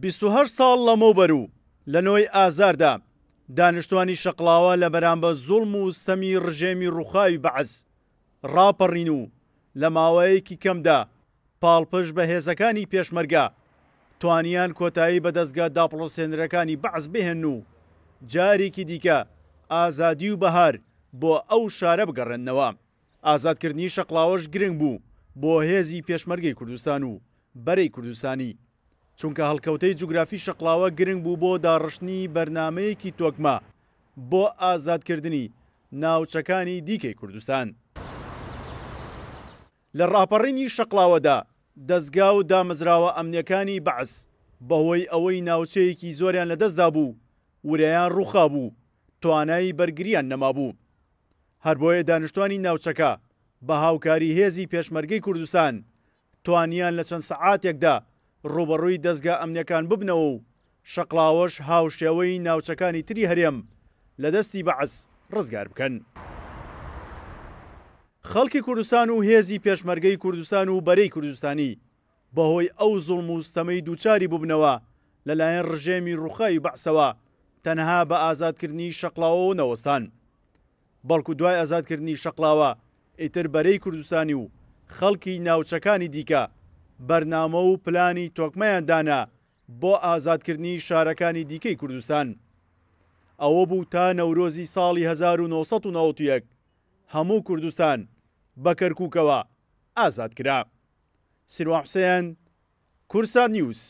28 ساڵ لەمەوبەر و لە نۆی ئازاردا دانیشتوانی شەقڵاوە لە بەرامبەر زوڵم و ستەمی ڕژێمی ڕووخاوی بەعەز ڕاپەڕین و لە ماوەیەکی کەمدا پاڵپشت بە هێزەکانی پێشمەرگە توانیان کۆتایی بە دەستگا داپڵۆسێنەرەکانی بەعەز بهێن و جارێکی دیکە ئازادی و بەهار بۆ ئەو شارە بگەڕێنەوە. ئازادکردنی شەقڵاوەش گرنگ بوو بۆ هێزی پێشمەرگەی کوردستان و بەرەی کوردستانی، چونکە هەڵکەوتەی جوگرافی شەقڵاوە گرنگ بوو بۆ داڕشتنی بەرنامەیەکی تۆکمە بۆ ئازادکردنی ناوچەکانی دیکەی کوردستان. لە ڕاپەڕینی شەقڵاوەدا دەستگا و دامەزراوە ئەمنیەکانی بەعەز بەهۆی ئەوەی ناوچەیەکی زۆریان لەدەستدا بوو ورەیان ڕووخا بوو، توانایی بەرگریان نەمابوو. هەر بۆیە دانیشتوانی ناوچەکە بە هاوکاری هێزی پێشمەرگەی کوردستان توانیان لە چەند سەعاتێکدا ڕوبەڕووی دەستگا ئەمنیەکان ببنەوە و شەقڵاوەش هاوشێوەی ناوچەکانی تری هەرێم لە دەستی بەعەز ڕزگار بکەن. خەڵکی کوردستان و هێزی پێشمەرگەی کوردستان و بەرەی کوردستانی بەهۆی ئەو زوڵم و ستەمەی دووچاری بووبنەوە لەلایەن ڕژێمی ڕووخاوی بەعسەوە تەنها بە ئازادکردنی شەقڵاوە نەوەستان، بەڵکو دوای ئازادکردنی شەقڵاوە ئیتر بەرەی کوردستانی و خەڵکی ناوچەکانی دیکە بەرنامە و پلانی تۆکمەیاندانا بۆ ئازادکردنی شارەکانی دیکەی کوردستان. ئەوە بوو تا نەورۆزی ساڵی 1991 هەموو کوردستان بە کەرکووکەوە ئازاد کرا. سیروان حوسێن، کورسات نیوز.